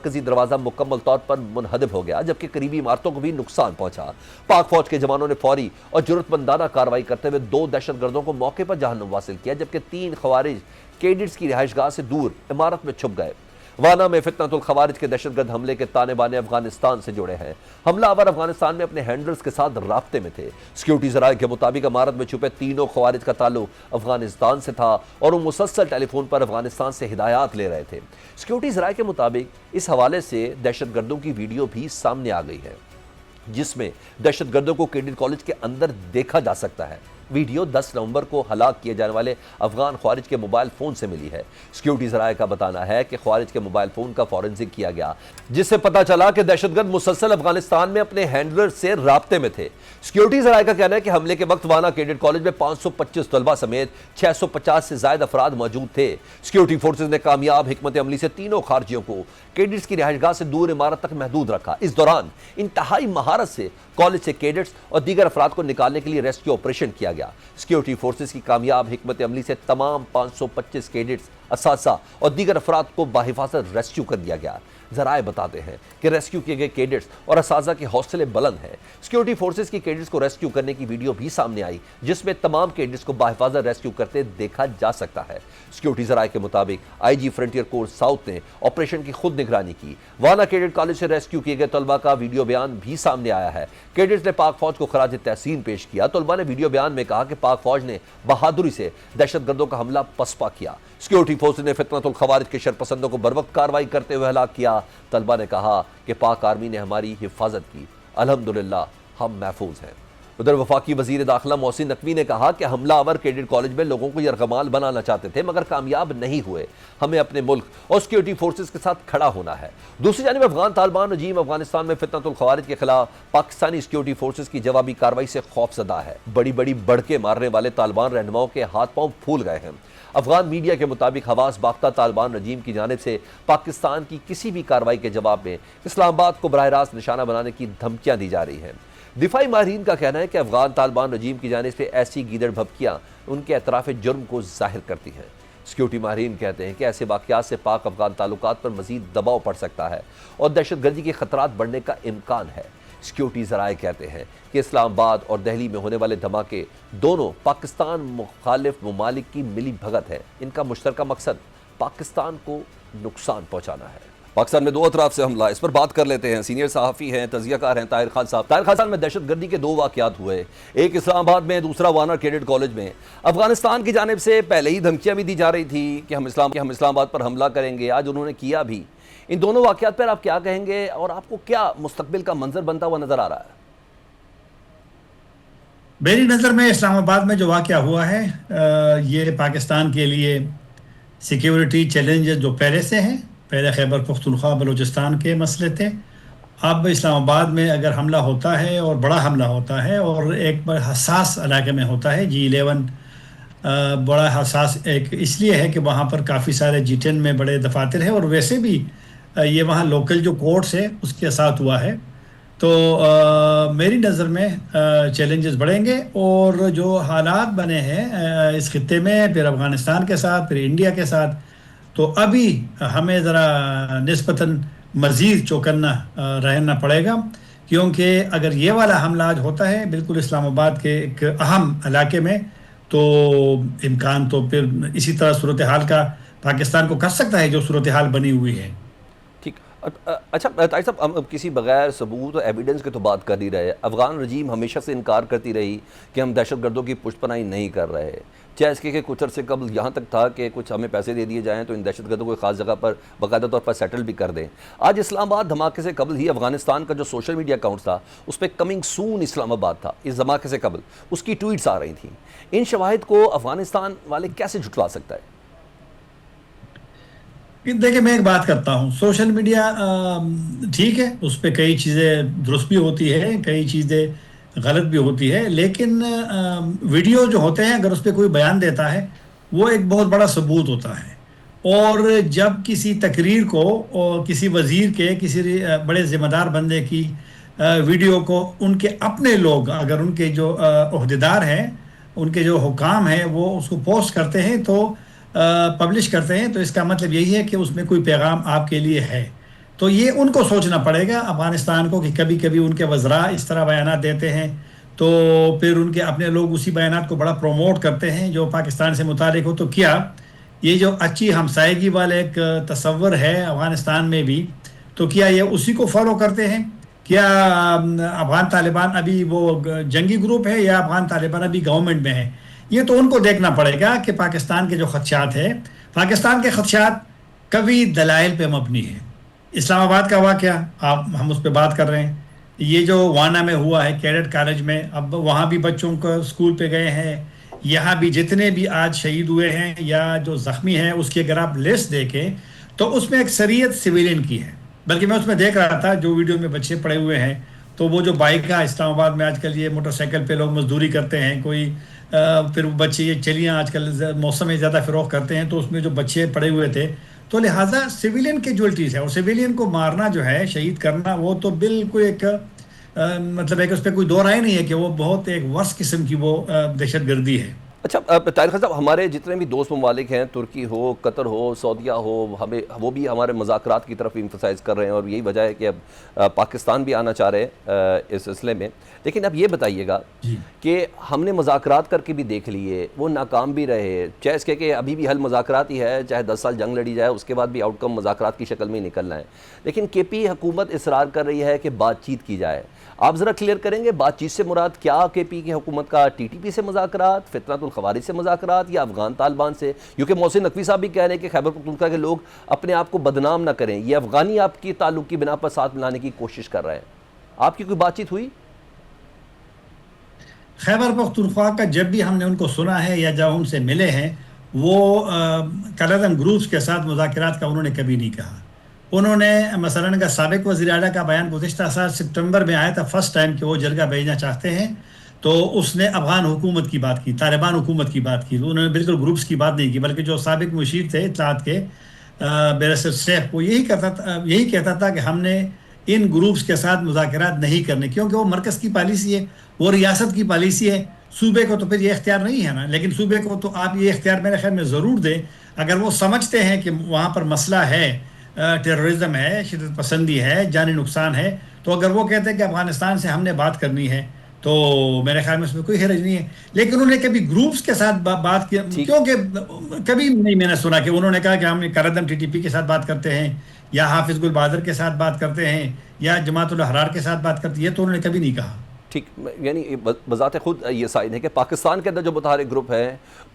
مرکزی دروازہ مکمل طور پر منہدم ہو گیا، جبکہ قریبی عمارتوں کو بھی نقصان پہنچا۔ پاک فوج کے جوانوں نے فوری اور جرأت مندانہ کارروائی کرتے ہوئے 2 دہشت گردوں کو موقع پر جہنم واصل کیا، جبکہ 3 خوارج کیڈٹس کی رہائش گاہ سے دور عمارت میں چھپ گئے۔ وانا میں فتنۃ الخوارج کے دہشت گرد حملے کے تانے بانے افغانستان سے جڑے ہیں۔ حملہ آور افغانستان میں اپنے ہینڈلرز کے ساتھ رابطے میں تھے۔ سیکیورٹی ذرائع کے مطابق عمارت میں چھپے تینوں خوارج کا تعلق افغانستان سے تھا اور وہ مسلسل ٹیلی فون پر افغانستان سے ہدایات لے رہے تھے۔ سیکیورٹی ذرائع کے مطابق اس حوالے سے دہشت گردوں کی ویڈیو بھی سامنے آ گئی ہے، جس میں دہشت گردوں کو کیڈٹ کالج کے اندر دیکھا جا سکتا ہے۔ ویڈیو 10 نومبر کو ہلاک کیے جانے والے افغان خوارج کے موبائل فون سے ملی ہے۔ سیکیورٹی ذرائع کا بتانا ہے کہ خوارج کے موبائل فون کا فورنسک کیا گیا، جس سے پتہ چلا کہ دہشت گرد مسلسل افغانستان میں اپنے ہینڈلر سے رابطے میں تھے۔ سیکیورٹی ذرائع کا کہنا ہے کہ حملے کے وقت وانا کیڈٹ کالج میں 525 طلبہ سمیت 650 سے زائد افراد موجود تھے۔ سیکیورٹی فورسز نے کامیاب حکمت عملی سے تینوں خارجیوں کو کیڈٹس کی رہائش گاہ سے دور عمارت تک محدود رکھا۔ اس دوران انتہائی مہارت سے کالج سے کیڈٹس اور دیگر افراد کو نکالنے کے لیے ریسکیو آپریشن کیا گیا۔ سیکیورٹی فورسز کی کامیاب حکمت عملی سے تمام 525 کیڈٹس، اساتذہ اور دیگر افراد کو بحفاظت ریسکیو کر دیا گیا۔ ذرائع بتاتے ہیں کہ ریسکیو کیے گئے کیڈٹس اور اساتذہ کے حوصلے بلند ہیں۔ سیکیورٹی فورسز کی کیڈٹس کو ریسکیو کرنے کی ویڈیو بھی سامنے آئی، جس میں تمام کیڈٹس کو بحفاظت ریسکیو کرتے دیکھا جا سکتا ہے۔ سیکیورٹی ذرائع کے مطابق آئی جی فرنٹیئر کورس ساؤتھ نے آپریشن کی خود نگرانی کی۔ وانا کیڈٹ کالج سے ریسکیو کیے گئے طلبہ کا ویڈیو بیان بھی سامنے آیا ہے۔ کیڈٹس نے پاک فوج کو خراج تحسین پیش کیا۔ طلبہ نے ویڈیو بیان میں کہا کہ پاک فوج نے بہادری سے دہشت گردوں کا حملہ پسپا کیا۔ سیکیورٹی فورسز نے فتنۃ الخوارج کے شرپسندوں کو بروقت کارروائی کرتے ہوئے ہلاک کیا۔ طلبہ نے کہا کہ پاک آرمی نے ہماری حفاظت کی، الحمدللہ ہم محفوظ ہیں۔ ادھر وفاقی وزیر داخلہ محسن نقوی نے کہا کہ حملہ آور کیڈٹ کالج میں لوگوں کو یرغمال بنانا چاہتے تھے مگر کامیاب نہیں ہوئے۔ ہمیں اپنے ملک اور سیکیورٹی فورسز کے ساتھ کھڑا ہونا ہے۔ دوسری جانب افغان طالبان رجیم افغانستان میں فتنۃ الخوارج کے خلاف پاکستانی سیکیورٹی فورسز کی جوابی کارروائی سے خوف زدہ ہے۔ بڑی بڑی بڑکے مارنے والے طالبان رہنماؤں کے ہاتھ پاؤں پھول گئے ہیں۔ افغان میڈیا کے مطابق حواس باختہ طالبان رجیم کی جانب سے پاکستان کی کسی بھی کارروائی کے جواب میں اسلام آباد کو براہ راست نشانہ بنانے کی دھمکیاں دی جا رہی ہیں۔ دفاعی ماہرین کا کہنا ہے کہ افغان طالبان رجیم کی جانب سے ایسی گیدڑ بھبکیاں ان کے اعتراف جرم کو ظاہر کرتی ہیں۔ سیکیورٹی ماہرین کہتے ہیں کہ ایسے واقعات سے پاک افغان تعلقات پر مزید دباؤ پڑ سکتا ہے اور دہشت گردی کے خطرات بڑھنے کا امکان ہے۔ سیکیورٹی ذرائع کہتے ہیں کہ اسلام آباد اور دہلی میں ہونے والے دھماکے دونوں پاکستان مخالف ممالک کی ملی بھگت ہے۔ ان کا مشترکہ مقصد پاکستان کو نقصان پہنچانا ہے۔ پاکستان میں 2 اطراف سے حملہ، اس پر بات کر لیتے ہیں۔ سینئر صحافی ہیں، تجزیہ کار ہیں طاہر خان صاحب۔ طاہر خان میں دہشت گردی کے 2 واقعات ہوئے، ایک اسلام آباد میں، دوسرا وانا کیڈٹ کالج میں۔ افغانستان کی جانب سے پہلے ہی دھمکیاں بھی دی جا رہی تھی کہ ہم اسلام آباد پر حملہ کریں گے، آج انہوں نے کیا بھی۔ ان دونوں واقعات پر آپ کیا کہیں گے اور آپ کو کیا مستقبل کا منظر بنتا ہوا نظر آ رہا ہے؟ میری نظر میں اسلام آباد میں جو واقعہ ہوا ہے یہ پاکستان کے لیے سیکیورٹی چیلنجز جو پہلے سے ہیں، پہلے خیبر پختونخوا بلوچستان کے مسئلے تھے، اب اسلام آباد میں اگر حملہ ہوتا ہے اور بڑا حملہ ہوتا ہے اور ایک بڑا حساس علاقے میں ہوتا ہے، G11 بڑا حساس ایک اس لیے ہے کہ وہاں پر کافی سارے G10 میں بڑے دفاتر ہیں اور ویسے بھی یہ وہاں لوکل جو کورٹس ہے اس کے ساتھ ہوا ہے، تو میری نظر میں چیلنجز بڑھیں گے اور جو حالات بنے ہیں اس خطے میں، پھر افغانستان کے ساتھ، پھر انڈیا کے ساتھ، تو ابھی ہمیں ذرا نسبتاً مزید چوکنا رہنا پڑے گا، کیونکہ اگر یہ والا حملہ آج ہوتا ہے بالکل اسلام آباد کے ایک اہم علاقے میں، تو امکان تو پھر اسی طرح صورتحال کا پاکستان کو کر سکتا ہے جو صورتحال بنی ہوئی ہے۔ ٹھیک، اچھا طاہر صاحب، ہم کسی بغیر ثبوت اور ایویڈنس کے تو بات کر نہیں رہے۔ افغان رجیم ہمیشہ سے انکار کرتی رہی کہ ہم دہشت گردوں کی پشت پناہی نہیں کر رہے، چاہے اس کے کچھ عرصے قبل یہاں تک تھا کہ کچھ ہمیں پیسے دے دیے جائیں تو ان دہشت گردوں کو ایک خاص جگہ پر باقاعدہ طور پر سیٹل بھی کر دیں۔ آج اسلام آباد دھماکے سے قبل ہی افغانستان کا جو سوشل میڈیا اکاؤنٹ تھا اس پہ کمنگ سون اسلام آباد تھا، اس دھماکے سے قبل اس کی ٹویٹس آ رہی تھیں۔ ان شواہد کو افغانستان والے کیسے جھٹلا سکتا ہے؟ دیکھیں، میں ایک بات کرتا ہوں، سوشل میڈیا ٹھیک ہے، اس پہ کئی چیزیں درست بھی ہوتی ہے، کئی چیزیں غلط بھی ہوتی ہے، لیکن ویڈیو جو ہوتے ہیں اگر اس پہ کوئی بیان دیتا ہے وہ ایک بہت بڑا ثبوت ہوتا ہے، اور جب کسی تقریر کو اور کسی وزیر کے، کسی بڑے ذمہ دار بندے کی ویڈیو کو ان کے اپنے لوگ، اگر ان کے جو عہدیدار ہیں، ان کے جو حکام ہیں، وہ اس کو پوسٹ کرتے ہیں تو پبلش کرتے ہیں، تو اس کا مطلب یہی ہے کہ اس میں کوئی پیغام آپ کے لیے ہے۔ تو یہ ان کو سوچنا پڑے گا افغانستان کو کہ کبھی کبھی ان کے وزراء اس طرح بیانات دیتے ہیں تو پھر ان کے اپنے لوگ اسی بیانات کو بڑا پروموٹ کرتے ہیں جو پاکستان سے متعلق ہو. تو کیا یہ جو اچھی ہمسائیگی والا ایک تصور ہے افغانستان میں بھی، تو کیا یہ اسی کو فالو کرتے ہیں؟ کیا افغان طالبان ابھی وہ جنگی گروپ ہے یا افغان طالبان ابھی گورنمنٹ میں ہے؟ یہ تو ان کو دیکھنا پڑے گا کہ پاکستان کے جو خدشات ہے، پاکستان کے خدشات کبھی دلائل پہ مبنی ہے. اسلام آباد کا واقعہ ہم اس پہ بات کر رہے ہیں، یہ جو وانا میں ہوا ہے کیڈٹ کالج میں، اب وہاں بھی بچوں کو اسکول پہ گئے ہیں، یہاں بھی جتنے بھی آج شہید ہوئے ہیں یا جو زخمی ہیں اس کی اگر آپ لسٹ دیکھیں تو اس میں اکثریت سویلین کی ہے. بلکہ میں اس میں دیکھ رہا تھا جو ویڈیو میں بچے پڑے ہوئے ہیں، تو وہ جو بائک کا اسلام آباد میں آج کل یہ موٹر سائیکل پہ لوگ مزدوری کرتے ہیں، کوئی پھر بچے یہ چلیاں آج کل موسم میں زیادہ فروخت کرتے ہیں، تو اس میں جو بچے پڑے ہوئے تھے، تو لہٰذا سویلین کیجولٹیز ہے، اور سویلین کو مارنا جو ہے، شہید کرنا، وہ تو بالکل ایک مطلب ایک اس پہ کوئی دو رائے نہیں ہے کہ وہ بہت ایک ورس قسم کی وہ دہشت گردی ہے. اچھا طاہر خان صاحب، ہمارے جتنے بھی دوست ممالک ہیں، ترکی ہو، قطر ہو، سعودیہ ہو، وہ بھی ہمارے مذاکرات کی طرف ایمفسائز کر رہے ہیں، اور یہی وجہ ہے کہ اب پاکستان بھی آنا چاہ رہے ہیں اس سلسلے میں. لیکن اب یہ بتائیے گا کہ ہم نے مذاکرات کر کے بھی دیکھ لیے، وہ ناکام بھی رہے، چاہے اس کے کہ ابھی بھی حل مذاکرات ہی ہے، چاہے 10 سال جنگ لڑی جائے، اس کے بعد بھی آؤٹ کم مذاکرات کی شکل میں ہی نکلنا ہے. لیکن کے پی حکومت اصرار کر رہی ہے کہ بات چیت کی جائے. آپ ذرا کلیئر کریں گے بات چیت سے مراد کیا؟ کے پی کی حکومت کا ٹی ٹی پی سے مذاکرات، فتنۃ الخوارج سے مذاکرات، یا افغان طالبان سے؟ کیونکہ محسن نقوی صاحب بھی کہہ رہے ہیں کہ خیبر پختونخوا کے لوگ اپنے آپ کو بدنام نہ کریں، یہ افغانی آپ کی تعلق کی بنا پر ساتھ ملانے کی کوشش کر رہے ہیں. آپ کی کوئی بات چیت ہوئی؟ خیبر پختونخوا کا جب بھی ہم نے ان کو سنا ہے یا جب ہم سے ملے ہیں، وہ کالعدم گروپس کے ساتھ مذاکرات کا انہوں نے کبھی نہیں کہا. انہوں نے مثلاً کا سابق وزیر اعلیٰ کا بیان گزشتہ سال سپٹمبر میں آیا تھا فرسٹ ٹائم کہ وہ جرگہ بھیجنا چاہتے ہیں، تو اس نے افغان حکومت کی بات کی، طالبان حکومت کی بات کی. انہوں نے بالکل گروپس کی بات نہیں کی، بلکہ جو سابق مشیر تھے اطلاعات کے بیرسٹر سیف، وہ یہی کہتا تھا کہ ہم نے ان گروپس کے ساتھ مذاکرات نہیں کرنے، کیونکہ وہ مرکز کی پالیسی ہے، وہ ریاست کی پالیسی ہے. صوبے کو تو پھر یہ اختیار نہیں ہے نا، لیکن صوبے کو تو آپ یہ اختیار میرے خیال میں ضرور دیں. اگر وہ سمجھتے ہیں کہ وہاں پر مسئلہ ہے، ٹیررزم ہے، شدت پسندی ہے، جانی نقصان ہے، تو اگر وہ کہتے ہیں کہ افغانستان سے ہم نے بات کرنی ہے تو میرے خیال میں اس میں کوئی حرج نہیں ہے. لیکن انہوں نے کبھی گروپس کے ساتھ بات کی، کیونکہ کبھی نہیں میں نے سنا کہ انہوں نے کہا کہ ہم کالعدم ٹی ٹی پی کے ساتھ بات کرتے ہیں، یا حافظ گل بہادر کے ساتھ بات کرتے ہیں، یا جماعت الاحرار کے ساتھ بات کرتے ہیں. یہ تو انہوں نے کبھی نہیں کہا. ٹھیک، یعنی بذات خود یہ سائن ہے کہ پاکستان کے اندر جو متحرک گروپ ہیں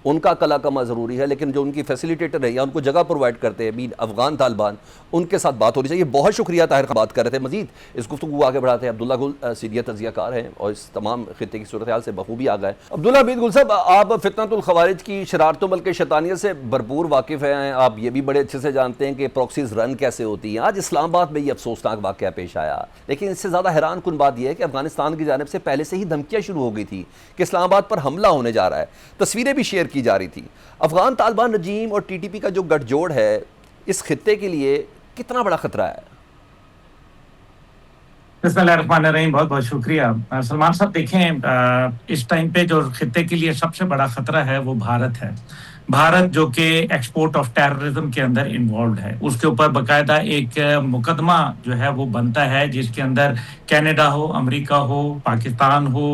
ان کا کلا کما ضروری ہے، لیکن جو ان کی فیسیلیٹیٹر ہے یا ان کو جگہ پرووائڈ کرتے ہیں بھی افغان طالبان، ان کے ساتھ بات ہونی چاہیے. بہت شکریہ طاہر خان، بات کر رہے تھے. مزید اس گفتگو کو آگے بڑھاتے ہیں. عبداللہ گل سینئر تجزیہ کار ہیں اور اس تمام خطے کی صورتحال سے بخوبی آگاہ ہیں. عبداللہ حمید گل صاحب، آپ فتنۃ الخوارج کی شرارتوں بلکہ شیطانیت سے بھرپور واقف ہیں. آپ یہ بھی بڑے اچھے سے جانتے ہیں کہ پراکسیز رن کیسے ہوتی ہیں. آج اسلام آباد میں یہ افسوسناک واقعہ پیش آیا، لیکن اس سے زیادہ حیران کن بات یہ ہے کہ افغانستان کی جانب سے پہلے سے ہی دھمکیاں شروع ہو گئی تھی کہ اسلام آباد پر حملہ ہونے جا رہا ہے. تصویریں بھی شیئر کی جا رہی تھی. افغان طالبان رجیم اور ٹی ٹی پی کا جو گٹھ جوڑ ہے اس خطے کے لیے کتنا بڑا خطرہ ہے؟ بسم اللہ الرحمن الرحیم. بہت بہت شکریہ سلمان صاحب. دیکھیں، اس ٹائم پہ جو خطے کے لیے سب سے بڑا خطرہ ہے وہ بھارت ہے. بھارت جو کہ ایکسپورٹ آف ٹیررزم کے اندر انوالوڈ ہے، اس کے اوپر باقاعدہ ایک مقدمہ جو ہے وہ بنتا ہے، جس کے اندر کینیڈا ہو، امریکہ ہو، پاکستان ہو،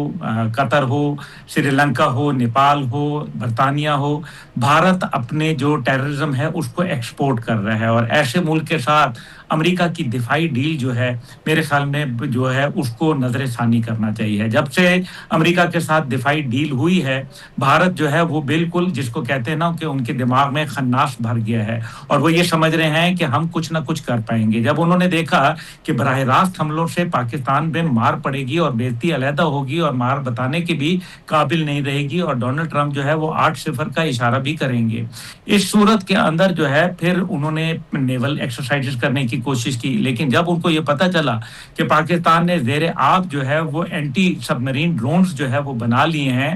قطر ہو، سری لنکا ہو، نیپال ہو، برطانیہ ہو. بھارت اپنے جو ٹیررزم ہے اس کو ایکسپورٹ کر رہا ہے، اور ایسے ملک کے ساتھ امریکہ کی دفاعی ڈیل جو ہے میرے خیال میں جو ہے اس کو نظر ثانی کرنا چاہیے. جب سے امریکہ کے ساتھ دفاعی ڈیل ہوئی ہے، بھارت جو ہے وہ بالکل جس کو کہتے ہیں نا کہ ان کے دماغ میں خناس بھر گیا ہے، اور وہ یہ سمجھ رہے ہیں کہ ہم کچھ نہ کچھ کر پائیں گے. جب انہوں نے دیکھا کہ براہ راست حملوں سے پاکستان میں مار پڑے گی اور بےزتی علیحدہ ہوگی اور مار بتانے کی بھی قابل نہیں رہے گی، اور ڈونلڈ ٹرمپ جو ہے وہ 8-0 کا اشارہ بھی کریں گے، اس صورت کے اندر جو ہے پھر انہوں نے نیول ایکسرسائزز کرنے کی کوشش کی. لیکن جب ان کو یہ پتہ چلا کہ پاکستان نے زیر آب جو ہے وہ اینٹی سب مرین ڈرونز جو ہے وہ بنا لیے ہیں،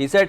He said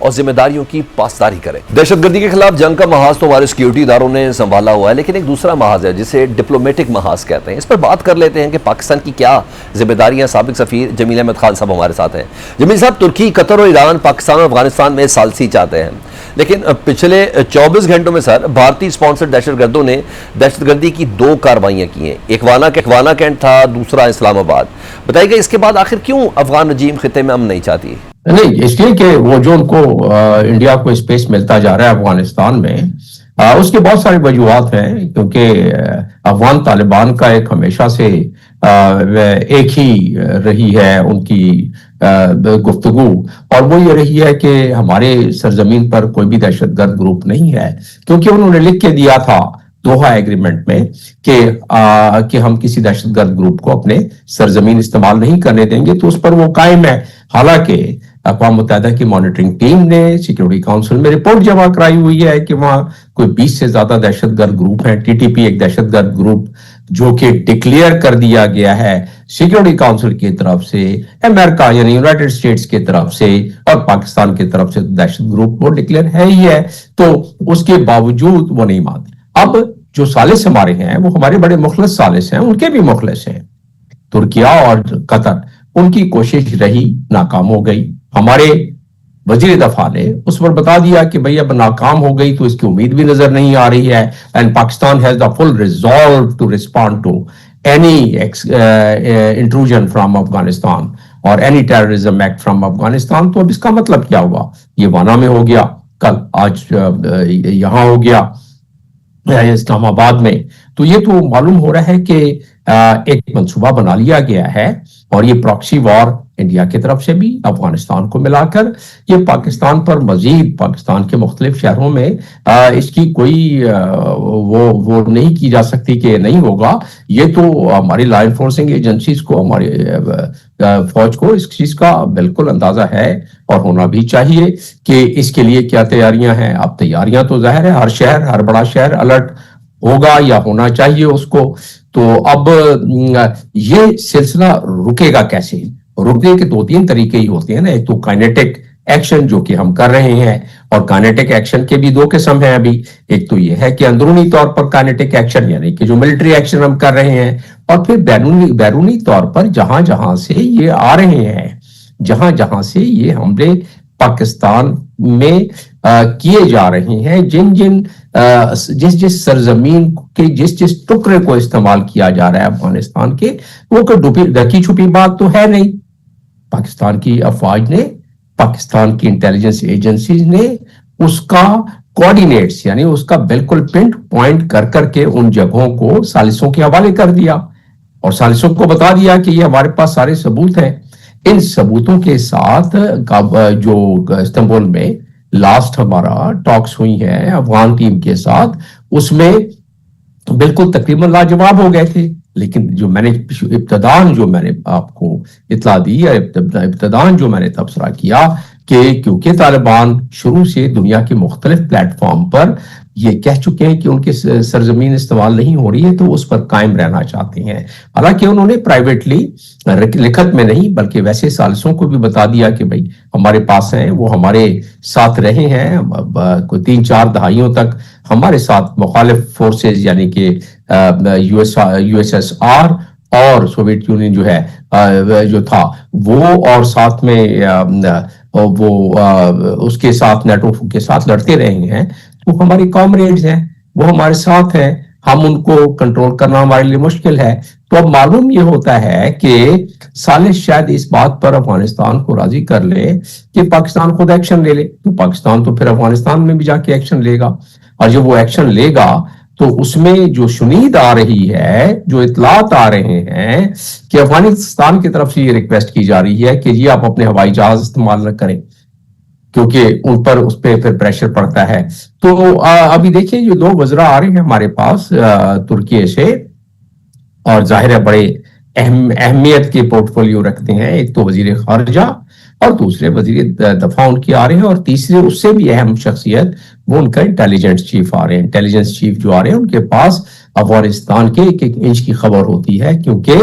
اور ذمہ داریوں کی پاسداری کرے. دہشت گردی کے خلاف جنگ کا محاذ تو ہمارے سیکیورٹی اداروں نے سنبھالا ہوا ہے، لیکن ایک دوسرا محاذ ہے جسے ڈپلومیٹک محاذ کہتے ہیں. اس پر بات کر لیتے ہیں کہ پاکستان کی کیا ذمہ داریاں. سابق سفیر جمیل احمد خان صاحب ہمارے ساتھ ہیں. جمیل صاحب، ترکی، قطر اور ایران پاکستان اور افغانستان میں ثالثی چاہتے ہیں، لیکن پچھلے 24 گھنٹوں میں سر بھارتی سپانسر دہشت گردوں نے دہشت گردی کی 2 کارروائیاں کی ہیں. ایک وانا کینٹ تھا، دوسرا اسلام آباد. بتائیے گا اس کے بعد آخر کیوں افغان رجیم خطے میں امن نہیں چاہتی؟ نہیں، اس لیے کہ وہ جو ان کو انڈیا کو اسپیس ملتا جا رہا ہے افغانستان میں، اس کے بہت ساری وجوہات ہیں. کیونکہ افغان طالبان کا ایک ہمیشہ سے ایک ہی رہی ہے ان کی گفتگو، اور وہ یہ رہی ہے کہ ہمارے سرزمین پر کوئی بھی دہشت گرد گروپ نہیں ہے. کیونکہ انہوں نے لکھ کے دیا تھا دوحہ ایگریمنٹ میں کہ ہم کسی دہشت گرد گروپ کو اپنے سرزمین استعمال نہیں کرنے دیں گے، تو اس پر وہ قائم ہے. حالانکہ اقوام متحدہ کی مانیٹرنگ ٹیم نے سیکیورٹی کاؤنسل میں رپورٹ جمع کرائی ہوئی ہے کہ وہاں کوئی 20 سے زیادہ دہشت گرد گروپ ہیں. ٹی ٹی پی ایک دہشت گرد گروپ جو کہ ڈکلیئر کر دیا گیا ہے سیکیورٹی کاؤنسل کی طرف سے، امریکہ یعنی یونائٹڈ اسٹیٹس کی طرف سے اور پاکستان کی طرف سے دہشت گروپ وہ ڈکلیئر ہے ہی ہے. تو اس کے باوجود وہ نہیں مانتے. اب جو ثالث ہمارے ہیں وہ ہمارے بڑے مخلص ثالث ہیں، ان کے بھی مخلص ہیں. ترکیہ اور قطر، ان کی کوشش رہی، ناکام ہو گئی. ہمارے وزیر دفاع نے اس پر بتا دیا کہ بھئی اب ناکام ہو گئی تو اس کی امید بھی نظر نہیں آ رہی ہے. And Pakistan has the full resolve to respond to any intrusion from Afghanistan اور any terrorism act from Afghanistan. تو اب اس کا مطلب کیا ہوا؟ یہ وانا میں ہو گیا، کل آج یہاں ہو گیا اسلام آباد میں. تو یہ تو معلوم ہو رہا ہے کہ ایک منصوبہ بنا لیا گیا ہے، اور یہ پراکسی وار انڈیا کی طرف سے بھی افغانستان کو ملا کر یہ پاکستان پر مزید پاکستان کے مختلف شہروں میں اس کی کوئی وہ نہیں کی جا سکتی کہ نہیں ہوگا. یہ تو ہماری لا انفورسنگ ایجنسیز کو، ہماری فوج کو اس چیز کا بالکل اندازہ ہے اور ہونا بھی چاہیے کہ اس کے لیے کیا تیاریاں ہیں. اب تیاریاں تو ظاہر ہے، ہر شہر، ہر بڑا شہر الرٹ ہوگا یا ہونا چاہیے اس کو. تو اب یہ سلسلہ رکے گا کیسے؟ رکنے کے 2-3 طریقے ہی ہوتے ہیں نا. ایک تو کائنیٹک ایکشن جو کہ ہم کر رہے ہیں، اور کائنیٹک ایکشن کے بھی 2 قسم ہیں ابھی. ایک تو یہ ہے کہ اندرونی طور پر کائنیٹک ایکشن یعنی کہ جو ملٹری ایکشن ہم کر رہے ہیں، اور پھر بیرونی طور پر جہاں جہاں سے یہ آ رہے ہیں، جہاں جہاں سے یہ حملے پاکستان میں کیے جا رہے ہیں، جس سرزمین کے جس ٹکڑے کو استعمال کیا جا رہا ہے افغانستان کے، وہ کوئی ڈھکی چھپی بات تو ہے نہیں. پاکستان کی افواج نے، پاکستان کی انٹیلیجنس ایجنسیز نے اس کا کوارڈینیٹس یعنی اس کا بالکل پنٹ پوائنٹ کر کے ان جگہوں کو ثالثوں کے حوالے کر دیا، اور ثالثوں کو بتا دیا کہ یہ ہمارے پاس سارے ثبوت ہیں. ان ثبوتوں کے ساتھ جو استنبول میں لاسٹ ہمارا ٹاکس ہوئی ہیں افغان ٹیم کے ساتھ، اس میں بالکل تقریباً لاجواب ہو گئے تھے. لیکن جو میں نے ابتدان جو میں نے آپ کو اطلاع دی یا ابتدان جو میں نے تبصرہ کیا کہ کیونکہ طالبان شروع سے دنیا کے مختلف پلیٹ فارم پر یہ کہہ چکے ہیں کہ ان کی سرزمین استعمال نہیں ہو رہی ہے تو اس پر قائم رہنا چاہتے ہیں. حالانکہ انہوں نے پرائیویٹلی لکھت میں نہیں بلکہ ویسے ثالثوں کو بھی بتا دیا کہ بھائی ہمارے پاس ہیں، وہ ہمارے ساتھ رہے ہیں کوئی 3-4 دہائیوں تک ہمارے ساتھ مخالف فورسز یعنی کہ یو ایس ایس آر اور سوویت یونین جو ہے جو تھا وہ، اور ساتھ میں وہ اس کے ساتھ نیٹو کے ساتھ لڑتے رہے ہیں. وہ ہماری کامریڈز ہیں، وہ ہمارے ساتھ ہیں، ہم ان کو کنٹرول کرنا ہمارے لیے مشکل ہے. تو اب معلوم یہ ہوتا ہے کہ ثالث شاید اس بات پر افغانستان کو راضی کر لے کہ پاکستان خود ایکشن لے لے. تو پاکستان تو پھر افغانستان میں بھی جا کے ایکشن لے گا، اور جب وہ ایکشن لے گا تو اس میں جو شنید آ رہی ہے، جو اطلاعات آ رہے ہیں کہ افغانستان کی طرف سے یہ ریکویسٹ کی جا رہی ہے کہ جی آپ اپنے ہوائی جہاز استعمال نہ کریں کیونکہ ان پر اس پہ پھر پریشر پڑتا ہے. تو ابھی دیکھیں یہ 2 وزراء آ رہے ہیں ہمارے پاس ترکی سے، اور ظاہر ہے بڑے اہمیت کے پورٹ فولیو رکھتے ہیں. ایک تو وزیر خارجہ اور دوسرے وزیر دفاع ان کی آ رہے ہیں، اور تیسرے اس سے بھی اہم شخصیت وہ ان کا انٹیلیجنس چیف آ رہے ہیں. انٹیلیجنس چیف جو آ رہے ہیں ان کے پاس افغانستان کے 1 انچ کی خبر ہوتی ہے، کیونکہ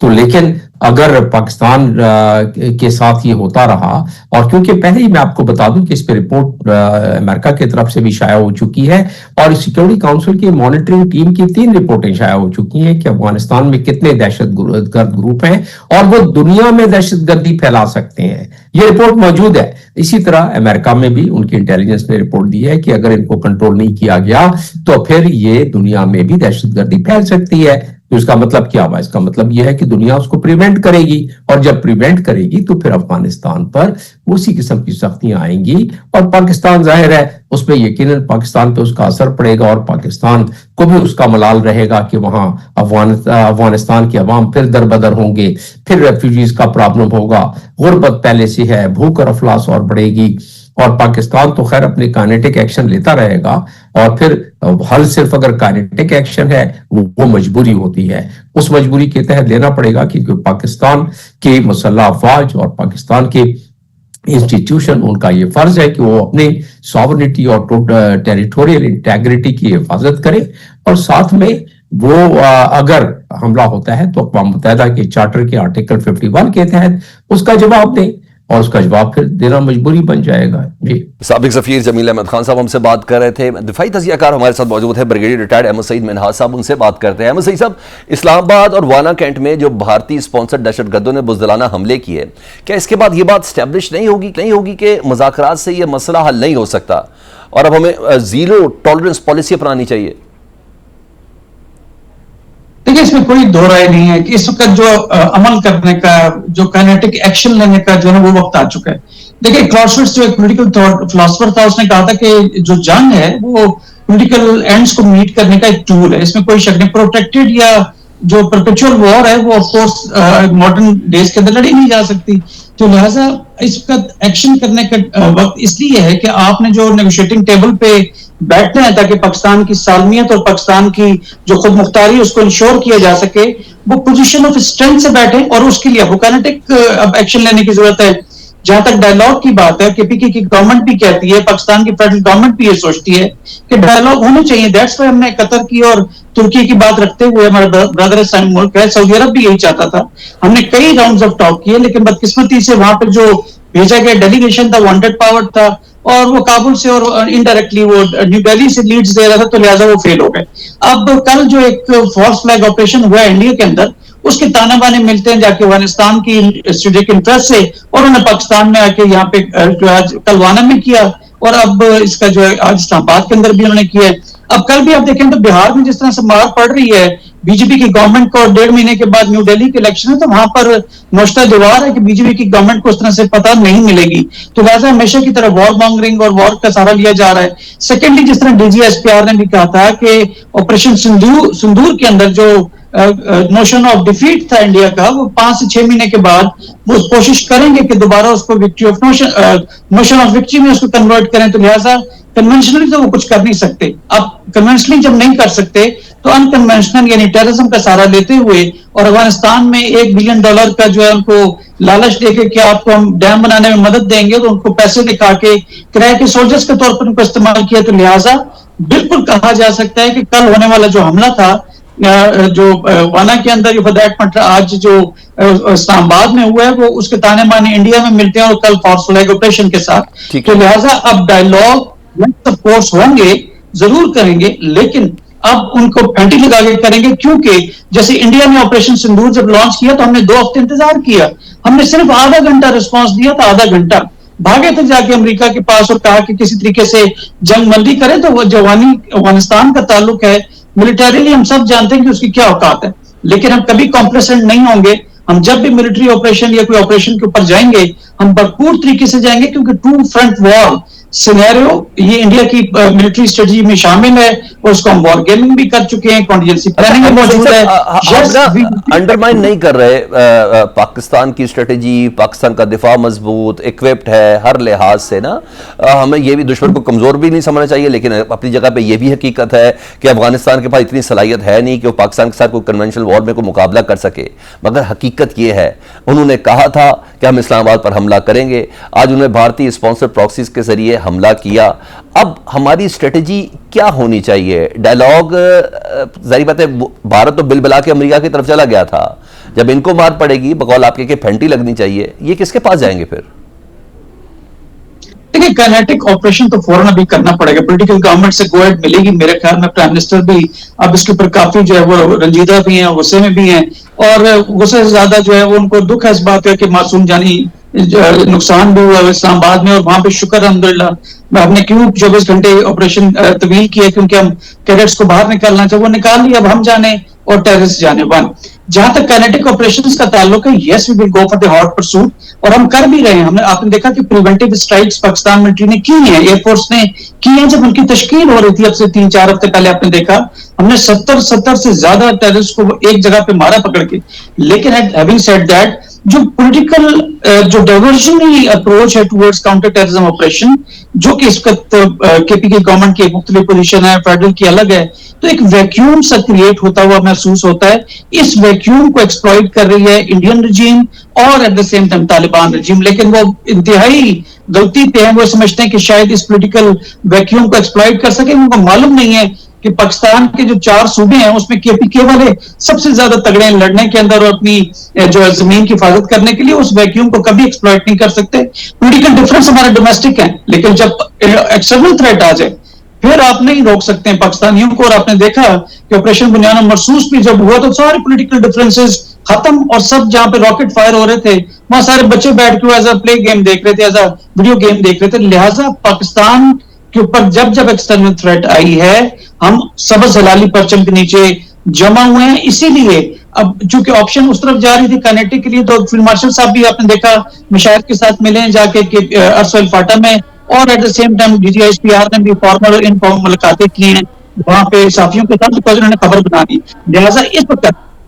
تو لیکن اگر پاکستان کے ساتھ یہ ہوتا رہا، اور کیونکہ پہلے ہی میں آپ کو بتا دوں کہ اس پہ رپورٹ امریکہ کی طرف سے بھی شائع ہو چکی ہے، اور سیکورٹی کاؤنسل کی مانیٹرنگ ٹیم کی 3 رپورٹیں شائع ہو چکی ہیں کہ افغانستان میں کتنے دہشت گرد گروپ ہیں اور وہ دنیا میں دہشت گردی پھیلا سکتے ہیں. یہ رپورٹ موجود ہے. اسی طرح امریکہ میں بھی ان کی انٹیلیجنس نے رپورٹ دی ہے کہ اگر ان کو کنٹرول نہیں کیا گیا تو پھر یہ دنیا میں بھی دہشت گردی پھیل سکتی ہے. تو اس کا مطلب کیا ہوا؟ اس کا مطلب یہ ہے کہ دنیا اس کو پریونٹ کرے گی، اور جب پریونٹ کرے گی تو پھر افغانستان پر اسی قسم کی سختیاں آئیں گی، اور پاکستان ظاہر ہے اس پہ یقیناً پاکستان پہ اس کا اثر پڑے گا، اور پاکستان کو بھی اس کا ملال رہے گا کہ وہاں افغانستان کے عوام پھر دربدر ہوں گے، پھر ریفیوجیز کا پرابلم ہوگا، غربت پہلے سے ہے، بھوک اور افلاس اور بڑھے گی. اور پاکستان تو خیر اپنے کائنیٹک ایکشن لیتا رہے گا، اور پھر حل صرف اگر کائنیٹک ایکشن ہے وہ مجبوری ہوتی ہے، اس مجبوری کے تحت لینا پڑے گا، کیونکہ پاکستان کے مسلح افواج اور پاکستان کے انسٹیٹیوشن ان کا یہ فرض ہے کہ وہ اپنے ساورنٹی اور ٹیریٹوریل انٹیگریٹی کی حفاظت کرے، اور ساتھ میں وہ اگر حملہ ہوتا ہے تو اقوام متحدہ کے چارٹر کے آرٹیکل 51 کے تحت اس کا جواب دیں، اور اس کا جواب پھر دینا مجبوری بن جائے گا. جی، سابق سفیر جمیل احمد خان صاحب ہم سے بات کر رہے تھے. دفاعی تجزیہ کار ہمارے ساتھ موجود ہے بریگیڈیئر ریٹائرڈ احمد سعید منہاج صاحب، ان سے بات کرتے ہیں. احمد سعید صاحب، اسلام آباد اور وانا کینٹ میں جو بھارتی اسپانسرڈ دہشت گردوں نے بزدلانہ حملے کیے، کیا اس کے بعد یہ بات اسٹیبلش نہیں ہوگی کہ مذاکرات سے یہ مسئلہ حل نہیں ہو سکتا اور اب ہمیں زیرو ٹالرنس پالیسی اپنانی چاہیے؟ دیکھیں، اس میں کوئی دو رائے نہیں ہے کہ اس وقت جو عمل کرنے کا، جو کائنیٹک ایکشن لینے کا جو ہے وہ وقت آ چکا ہے. دیکھیں، کلاوزویٹز جو ایک پولیٹیکل فلاسفر تھا، اس نے کہا تھا کہ جو جنگ ہے وہ پولیٹیکل اینڈز کو میٹ کرنے کا ایک ٹول ہے، اس میں کوئی شک نہیں. پروٹیکٹڈ یا جو پرپیچوئل وار ہے وہ آف کورس ماڈرن ڈیز کے اندر لڑی نہیں جا سکتی. تو لہٰذا اس وقت ایکشن کرنے کا وقت اس لیے ہے کہ آپ نے جو نیگوشیٹنگ ٹیبل پہ بیٹھنا ہے تاکہ پاکستان کی سالمیت اور پاکستان کی جو خود مختاری اس کو انشور کیا جا سکے، وہ پوزیشن آف اسٹرینتھ سے بیٹھیں، اور اس کے لیے وہ کائنیٹک اب ایکشن لینے کی ضرورت ہے. جہاں تک ڈائیلاگ کی بات ہے، کہ پی کی گورنمنٹ بھی کہتی ہے، پاکستان کی فیڈرل گورنمنٹ بھی یہ سوچتی ہے کہ ڈائیلاگ ہونے چاہیے. دیٹس وائی ہم نے قطر کی اور ترکی کی بات رکھتے ہوئے، ہمارا برادر ملک ہے سعودی عرب بھی یہی چاہتا تھا، ہم نے کئی راؤنڈز آف ٹاک کیے، لیکن بدقسمتی سے وہاں پہ جو بھیجا گیا ڈیلیگیشن تھا وانٹڈ پاور تھا، اور وہ کابل سے اور انڈائریکٹلی وہ نیو دہلی سے لیڈز دے رہا تھا، تو لہٰذا وہ فیل ہو گئے. اب کل جو ایک فالس فلیگ آپریشن ہوا ہے انڈیا کے اندر، اس کے تانے بانے ملتے ہیں جا کے افغانستان کی اسٹریٹجک انٹرسٹ سے، اور انہوں نے پاکستان میں آ کے یہاں پہ جو آج کلوانا میں کیا، اور اب اس کا جو ہے آج اسلام آباد کے اندر بھی انہوں نے کیا ہے. اب کل بھی آپ دیکھیں تو بہار میں جس طرح سے مار پڑ رہی ہے بی جے پی کی گورنمنٹ کو، 1.5 مہینے کے بعد نیو دہلی کے الیکشن ہے، تو وہاں پر نوشتہ دیوار ہے کہ بی جے پی کی گورنمنٹ کو اس طرح سے پتہ نہیں ملے گی. تو لہٰذا ہمیشہ کی طرح وار مانگرنگ اور وار کا سہارا لیا جا رہا ہے. سیکنڈلی، جس طرح D G S P R نے بھی کہا تھا کہ آپریشن سندور کے اندر جو نوشن آف ڈیفیٹ تھا انڈیا کا، وہ 5 سے 6 مہینے کے بعد وہ کوشش کریں گے کہ دوبارہ اس کو victory of notion of victory میں اس کو کنورٹ کریں. تو لہٰذا کنونشنلی تو وہ کچھ کر نہیں سکتے. اب کنونشنلی جب نہیں کر سکتے تو ان کنونشنل یعنی ٹیررزم کا سہارا لیتے ہوئے، اور افغانستان میں $1 بلین کا جو ہے ان کو لالچ دے کے کہ آپ کو ہم ڈیم بنانے میں مدد دیں گے، تو ان کو پیسے دکھا کے کرائے کے سولجرز کے طور پر ان کو استعمال کیا. تو لہٰذا بالکل کہا جا سکتا ہے کہ کل ہونے والا جو حملہ تھا جو وانا کے اندر، فار دیٹ میٹر آج جو اسلام آباد میں ہوا ہے، وہ اس کے تانے بانے انڈیا میں ملتے ہیں، اور کل فالس فلیگ آپریشن کے ساتھ. تو لہٰذا اب ڈائیلاگ کورس ہوں گے، ضرور کریں گے، لیکن اب ان کو پھینٹی لگا کے کریں گے، کیونکہ جیسے انڈیا نے آپریشن سندور جب لانچ کیا تو ہم نے 2 ہفتے انتظار کیا، ہم نے صرف آدھا گھنٹہ رسپانس دیا تھا، آدھا گھنٹہ بھاگے تھے جا کے امریکہ کے پاس اور کہا کہ کسی طریقے سے جنگ بندی کریں. تو وہ جوانی افغانستان کا تعلق ہے، ملٹریلی ہم سب جانتے ہیں کہ اس کی کیا اوقات ہے، لیکن ہم کبھی کمپلیسنٹ نہیں ہوں گے. ہم جب بھی ملٹری آپریشن یا کوئی آپریشن کے اوپر جائیں گے، ہم بھرپور طریقے سے جائیں گے، کیونکہ 2 فرنٹ وار سینیریو یہ انڈیا کی ملٹری اسٹریٹجی میں شامل ہے، اور اس کو ہم وار گیمنگ بھی کر چکے ہیں، کانٹینجنسی پلاننگ میں موجود ہے. انڈرمائن نہیں کر رہے پاکستان کی اسٹریٹجی، پاکستان کا دفاع مضبوط ایکوپڈ ہے ہر لحاظ سے نا. ہمیں یہ بھی دشمن کو کمزور بھی نہیں سمجھنا چاہیے، لیکن اپنی جگہ پہ یہ بھی حقیقت ہے کہ افغانستان کے پاس اتنی صلاحیت ہے نہیں کہ وہ پاکستان کے ساتھ کوئی کنونشنل وار میں کوئی مقابلہ کر سکے. مگر حقیقت یہ ہے، انہوں نے کہا تھا کہ کہ ہم اسلام آباد پر حملہ کریں گے. آج انہوں نے بھارتی اسپانسر پراکسیز کے ذریعے حملہ کیا. اب ہماری اسٹریٹجی کیا ہونی چاہیے؟ ڈائلاگ ظاہر بات ہے بھارت تو بل بلا کے امریکہ کی طرف چلا گیا تھا. جب ان کو مار پڑے گی بقول آپ کے کہ پھینٹی لگنی چاہیے, یہ کس کے پاس جائیں گے پھر؟ دیکھیں کائنیٹک آپریشن تو فوراً ابھی کرنا پڑے گا. پولیٹیکل گورنمنٹ سے گو ایڈ ملے گی. میرے خیال میں پرائم منسٹر بھی اب اس کے اوپر کافی جو ہے وہ رنجیدہ بھی ہیں, غصے میں بھی ہیں, اور غصے سے زیادہ جو ہے وہ ان کو دکھ ہے اس بات کا کہ معصوم جانی نقصان بھی ہوا اسلام آباد میں, اور وہاں پہ شکر الحمدللہ ہم نے کیوں 24 گھنٹے آپریشن طویل کیا, کیونکہ ہم کیڈٹس کو باہر نکالنا چاہے, وہ نکال لیا, اب ہم جانے اور ٹیررسٹ جانے. ون جہاں تک کائنیٹک آپریشنز کا تعلق ہے, yes we will go for the hot pursuit, اور ہم کر بھی رہے ہیں. ہم نے آپ نے دیکھا کہ پریونٹیو اسٹرائکس پاکستان ملٹری نے کی ہیں, ایئر فورس نے کی ہیں. جب ان کی تشکیل ہو رہی تھی اب سے 3-4 ہفتے پہلے آپ نے دیکھا ہم نے 70 سے زیادہ ٹیررسٹ کو ایک جگہ پہ مارا پکڑ کے. لیکن ہیونگ سیڈ دیٹ جو پولیٹیکل جو ڈائیورژنری اپروچ ہے ٹورڈز کاؤنٹر ٹیررزم آپریشن, جو کہ اس وقت کے پی کی گورنمنٹ کی ایک مختلف پوزیشن ہے, فیڈرل کی الگ ہے, تو ایک ویکیوم سا کریٹ ہوتا ہوا محسوس ہوتا ہے. اس ویکیوم کو ایکسپلائٹ کر رہی ہے انڈین رجیم اور at the same time Taliban regime. لیکن وہ انتہائی غلطی پہ ہیں, وہ سمجھتے ہیں کہ شاید اس پولیٹیکل ویکیوم کو ایکسپلائٹ کر سکیں. ان کو معلوم نہیں ہے کہ پاکستان کے جو 4 صوبے ہیں اس میں کے پی کے والے سب سے زیادہ تگڑے ہیں لڑنے کے اندر اور اپنی جو زمین کی حفاظت کرنے کے لیے. اس ویکیوم کو کبھی ایکسپلائٹ نہیں کر سکتے. پولیٹیکل ڈفرنس ہمارے ڈومیسٹک ہیں, لیکن جب ایکسٹرنل تھریٹ آ جائے پھر آپ نہیں روک سکتے ہیں پاکستانیوں کو. اور آپ نے دیکھا کہ آپریشن بنیاد مرسوس بھی جب ہوا تو سارے پولیٹیکل ڈفرینسز ختم, اور سب جہاں پہ راکٹ فائر ہو رہے تھے وہاں سارے بچے بیٹھ کے ایز اے پلے گیم دیکھ رہے تھے, ایز اے ویڈیو گیم دیکھ رہے تھے. لہٰذا پاکستان کے اوپر جب ایکسٹرنل تھریٹ آئی ہے ہم سبز ہلالی پرچم کے نیچے جمع ہوئے ہیں. اسی لیے اب چونکہ آپشن اس طرف جا رہی تھی کائنیٹک کے لیے, تو فیلڈ مارشل صاحب بھی آپ نے دیکھا مشاہد کے ساتھ ملے ہیں جا کے ارسل فاٹا میں, اور at the same time D G S P R نے بھی فارمل اور انفارمل ملاقاتیں کی ہیں وہاں پہ صحافیوں کے ساتھ, انہوں نے خبر بنا دی. لہٰذا اس وقت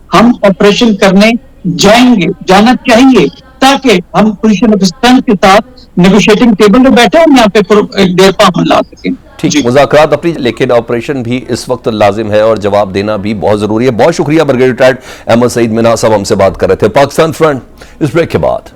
ہم آپریشن کرنے جائیں گے, جانا چاہیے, تاکہ ہم پوزیشن آف اسٹرینتھ کے ساتھ نیگوشیٹنگ ٹیبل پہ بیٹھے ہم یہاں پہ ایک دیر پا ہم لا سکیں. ٹھیک, مذاکرات اپنی, لیکن آپریشن بھی اس وقت لازم ہے اور جواب دینا بھی بہت ضروری ہے. بہت شکریہ بریگیڈیئر ریٹائرڈ احمد سعید منہا صاحب ہم سے بات کر رہے تھے. پاکستان فرنٹ اس بریک کے بعد.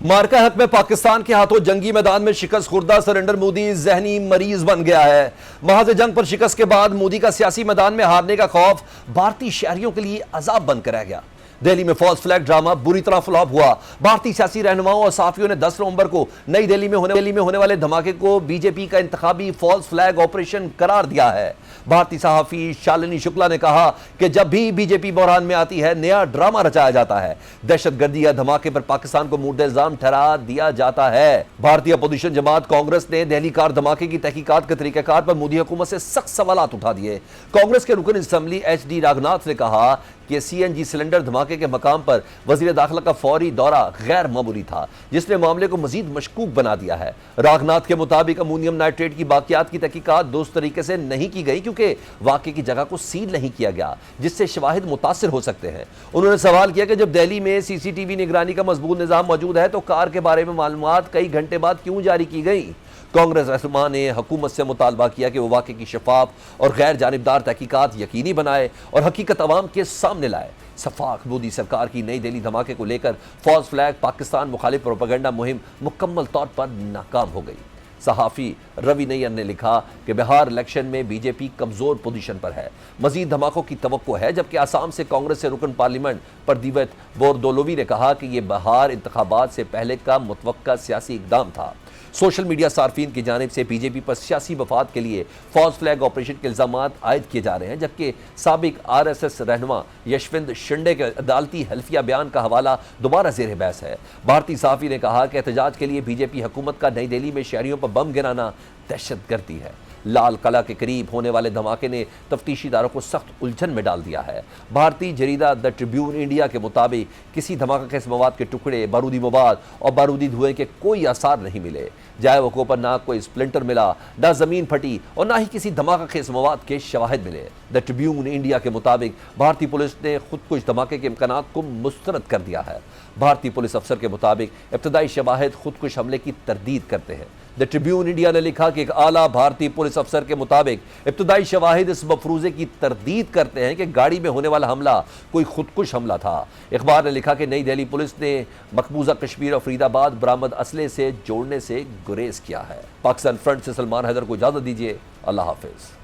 مارکہ حق میں پاکستان کے ہاتھوں جنگی میدان میں شکست خوردہ سرنڈر مودی ذہنی مریض بن گیا ہے. محاذ جنگ پر شکست کے بعد مودی کا سیاسی میدان میں ہارنے کا خوف بھارتی شہریوں کے لیے عذاب بن کر رہ گیا. دہلی میں فالس فلیگ ڈرامہ بری طرح فلاپ ہوا. بھارتی سیاسی رہنماؤں اور صحافیوں نے 10 نومبر کو نئی دہلی میں ہونے والے دھماکے کو بی جے پی کا انتخابی فالس فلیگ آپریشن قرار دیا ہے. بھارتی صحافی شالنی شکلا نے کہا کہ جب بھی بی جے پی بحران میں آتی ہے نیا ڈرامہ رچایا جاتا ہے, دہشت گردی یا دھماکے پر پاکستان کو مورد الزام ٹھہرا دیا جاتا ہے. بھارتی اپوزیشن جماعت کانگریس نے دہلی کار دھماکے کی تحقیقات کے طریقہ کار پر مودی حکومت سے سخت سوالات اٹھا دیے. کانگریس کے رکن اسمبلی ایچ ڈی راگناتھ نے کہا کہ سی این جی سلنڈر دھماکے کے مقام پر وزیر داخلہ کا فوری دورہ غیر معمولی تھا, جس نے معاملے کو مزید مشکوک بنا دیا ہے. راگناتھ کے مطابق امونیم نائٹریٹ کی باقیات کی تحقیقات درست طریقے سے نہیں کی گئی کیونکہ واقعے کی جگہ کو سیل نہیں کیا گیا, جس سے شواہد متاثر ہو سکتے ہیں. انہوں نے سوال کیا کہ جب دہلی میں سی سی ٹی وی نگرانی کا مضبوط نظام موجود ہے تو کار کے بارے میں معلومات کئی گھنٹے بعد کیوں جاری کی گئی. کانگریس رہنما نے حکومت سے مطالبہ کیا کہ وہ واقعے کی شفاف اور غیر جانبدار تحقیقات یقینی بنائے اور حقیقت عوام کے سامنے لائے. سفاق مودی سرکار کی نئی دہلی دھماکے کو لے کر فالس فلیگ پاکستان مخالف پروپیگنڈا مہم مکمل طور پر ناکام ہو گئی. صحافی روی نیئر نے لکھا کہ بہار الیکشن میں بی جے پی کمزور پوزیشن پر ہے, مزید دھماکوں کی توقع ہے, جبکہ آسام سے کانگریس سے رکن پارلیمنٹ پردیوت بوردولوی نے کہا کہ یہ بہار انتخابات سے پہلے کا متوقع سیاسی اقدام تھا. سوشل میڈیا صارفین کی جانب سے بی جے پی پر سیاسی مفاد کے لیے فالس فلیگ آپریشن کے الزامات عائد کیے جا رہے ہیں, جبکہ سابق آر ایس ایس رہنما یشونت شنڈے کے عدالتی حلفیہ بیان کا حوالہ دوبارہ زیر بحث ہے. بھارتی صحافی نے کہا کہ احتجاج کے لیے بی جے پی حکومت کا نئی دہلی میں شہریوں پر بم گرانا دہشت گردی ہے. لال قلعہ کے قریب ہونے والے دھماکے نے تفتیشی اداروں کو سخت الجھن میں ڈال دیا ہے. بھارتی جریدہ دی ٹریبیون انڈیا کے مطابق کسی دھماکہ خیز مواد کے ٹکڑے, بارودی مواد اور بارودی دھوئیں کے کوئی آثار نہیں ملے. جائے وقوع پر نہ کوئی سپلنٹر ملا, نہ زمین پھٹی اور نہ ہی کسی دھماکہ خیز مواد کے شواہد ملے. دی ٹریبیون انڈیا کے مطابق بھارتی پولیس نے خودکش دھماکے کے امکانات کو مسترد کر دیا ہے. بھارتی پولیس افسر کے مطابق ابتدائی شواہد خودکش حملے کی تردید کرتے ہیں, دی ٹریبیون انڈیا نے لکھا کہ ایک اعلیٰ بھارتی پولیس افسر کے مطابق ابتدائی شواہد اس مفروضے کی تردید کرتے ہیں کہ گاڑی میں ہونے والا حملہ کوئی خودکش حملہ تھا۔ اخبار نے لکھا کہ نئی دہلی پولیس نے مقبوضہ کشمیر اور فرید آباد برآمد اسلحے سے جوڑنے سے گریز کیا ہے۔ پاکستان فرنٹ سے سلمان حیدر کو اجازت دیجیے، اللہ حافظ۔